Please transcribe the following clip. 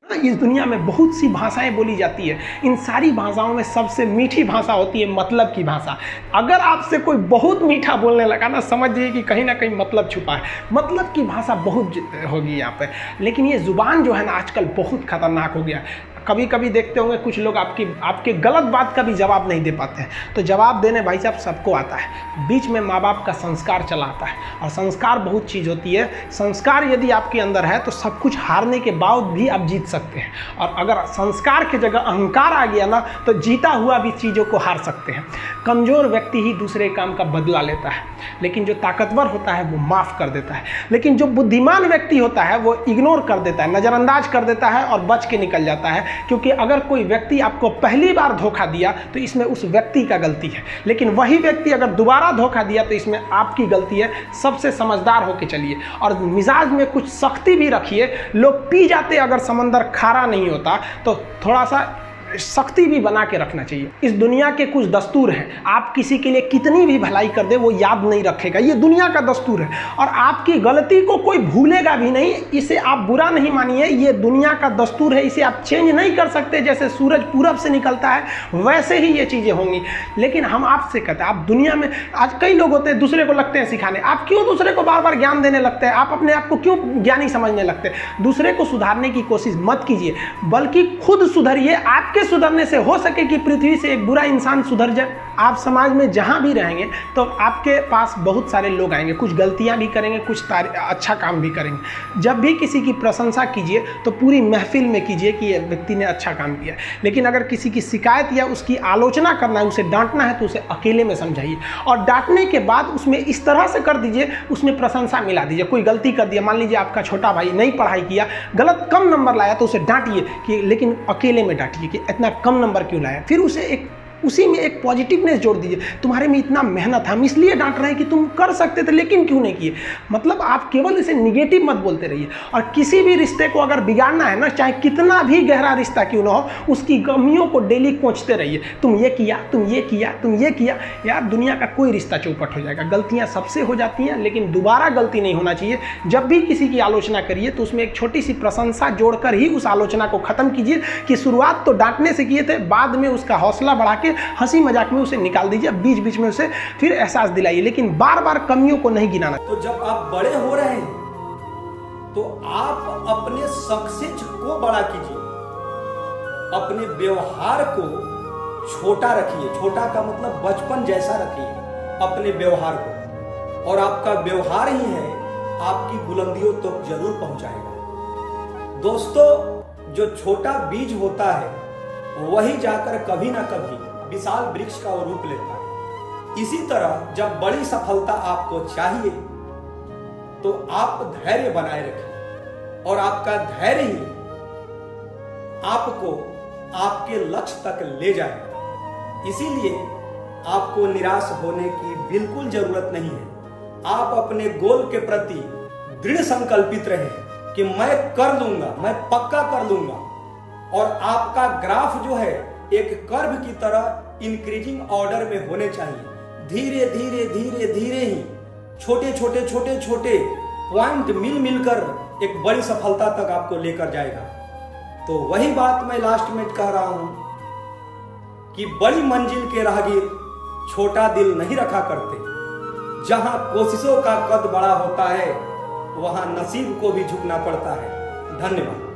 इस दुनिया में बहुत सी भाषाएं बोली जाती है। इन सारी भाषाओं में सबसे मीठी भाषा होती है मतलब की भाषा। अगर आपसे कोई बहुत मीठा बोलने लगा ना, समझिए कि कहीं ना कहीं मतलब छुपा है। मतलब की भाषा बहुत होगी यहाँ पे। लेकिन ये ज़ुबान जो है ना आजकल बहुत खतरनाक हो गया। कभी कभी देखते होंगे कुछ लोग आपके गलत बात का भी जवाब नहीं दे पाते हैं। तो जवाब देने भाई साहब सबको आता है। बीच में माँ बाप का संस्कार चला आता है, और संस्कार बहुत चीज़ होती है। संस्कार यदि आपके अंदर है तो सब कुछ हारने के बाद भी आप जीत सकते हैं। और अगर संस्कार की जगह अहंकार आ गया ना, तो जीता हुआ भी चीज़ों को हार सकते हैं। कमज़ोर व्यक्ति ही दूसरे काम का बदला लेता है, लेकिन जो ताकतवर होता है वो माफ़ कर देता है। लेकिन जो बुद्धिमान व्यक्ति होता है वो इग्नोर कर देता है, नज़रअंदाज कर देता है और बच के निकल जाता है। क्योंकि अगर कोई व्यक्ति आपको पहली बार धोखा दिया तो इसमें उस व्यक्ति का गलती है, लेकिन वही व्यक्ति अगर दोबारा धोखा दिया तो इसमें आपकी गलती है। सबसे समझदार होके चलिए, और मिजाज में कुछ सख्ती भी रखिए। लोग पी जाते अगर समंदर खारा नहीं होता, तो थोड़ा सा सख्ती भी बना के रखना चाहिए। इस दुनिया के कुछ दस्तूर हैं, आप किसी के लिए कितनी भी भलाई कर दे वो याद नहीं रखेगा। ये दुनिया का दस्तूर है, और आपकी गलती को कोई भूलेगा भी नहीं। इसे आप बुरा नहीं मानिए, ये दुनिया का दस्तूर है, इसे आप चेंज नहीं कर सकते। जैसे सूरज पूरब से निकलता है वैसे ही ये चीज़ें होंगी। लेकिन हम आपसे कहते हैं, आप दुनिया में आज कई लोग होते हैं दूसरे को लगते हैं सिखाने। आप क्यों दूसरे को बार बार ज्ञान देने लगते हैं? आप अपने आप को क्यों ज्ञानी समझने लगते हैं? दूसरे को सुधारने की कोशिश मत कीजिए, बल्कि खुद सुधरिए। आपके सुधरने से हो सके कि पृथ्वी से एक बुरा इंसान सुधर जाए। आप समाज में जहां भी रहेंगे तो आपके पास बहुत सारे लोग आएंगे, कुछ गलतियां भी करेंगे, कुछ अच्छा काम भी करेंगे। जब भी किसी की प्रशंसा कीजिए तो पूरी महफिल में कीजिए कि ये व्यक्ति ने अच्छा काम किया। लेकिन अगर किसी की शिकायत या उसकी आलोचना करना है, उसे डांटना है, तो उसे अकेले में समझाइए। और डांटने के बाद उसमें इस तरह से कर दीजिए, उसमें प्रशंसा मिला दीजिए। कोई गलती कर दिया, मान लीजिए आपका छोटा भाई नहीं पढ़ाई किया, गलत कम नंबर लाया, तो उसे डांटिए कि, लेकिन अकेले में डांटिए कि इतना कम नंबर क्यों लाया। फिर उसे उसी में एक पॉजिटिवनेस जोड़ दीजिए। तुम्हारे में इतना मेहनत है, हम इसलिए डांट रहे हैं कि तुम कर सकते थे लेकिन क्यों नहीं किए। मतलब आप केवल इसे निगेटिव मत बोलते रहिए। और किसी भी रिश्ते को अगर बिगाड़ना है ना, चाहे कितना भी गहरा रिश्ता क्यों ना हो, उसकी कमियों को डेली कोंचते रहिए। तुम ये किया, तुम ये किया, तुम ये किया। यार दुनिया का कोई रिश्ता चौपट हो जाएगा। गलतियां सबसे हो जाती हैं, लेकिन दोबारा गलती नहीं होना चाहिए। जब भी किसी की आलोचना करिए तो उसमें एक छोटी सी प्रशंसा जोड़कर ही उस आलोचना को खत्म कीजिए। कि शुरुआत तो डांटने से किए थे, बाद में उसका हौसला बढ़ा के हंसी मजाक में उसे निकाल दीजिए। बीच बीच में उसे फिर एहसास दिलाइए, लेकिन बार बार कमियों को नहीं गिनाना। तो जब आप बड़े हो रहे हैं तो आप अपने सक्सेस को बड़ा कीजिए, अपने व्यवहार को छोटा रखिए। छोटा का मतलब बचपन जैसा रखिए अपने व्यवहार को, और आपका व्यवहार ही है आपकी बुलंदियों तक तो जरूर पहुंचाएगा। दोस्तों, जो छोटा बीज होता है वही जाकर कभी ना कभी विशाल वृक्ष का रूप लेता है। इसी तरह जब बड़ी सफलता आपको चाहिए तो आप धैर्य बनाए रखें, और आपका धैर्य ही आपको आपके लक्ष्य तक ले जाएगा। इसीलिए आपको निराश होने की बिल्कुल जरूरत नहीं है। आप अपने गोल के प्रति दृढ़ संकल्पित रहें कि मैं कर लूंगा, मैं पक्का कर लूंगा। और आपका ग्राफ जो है एक कर्व की तरह इंक्रीजिंग ऑर्डर में होने चाहिए। धीरे धीरे धीरे धीरे ही छोटे छोटे छोटे छोटे पॉइंट मिल मिलकर एक बड़ी सफलता तक आपको लेकर जाएगा। तो वही बात मैं लास्ट में कह रहा हूं कि बड़ी मंजिल के राहगीर छोटा दिल नहीं रखा करते। जहां कोशिशों का कद बड़ा होता है वहां नसीब को भी झुकना पड़ता है। धन्यवाद।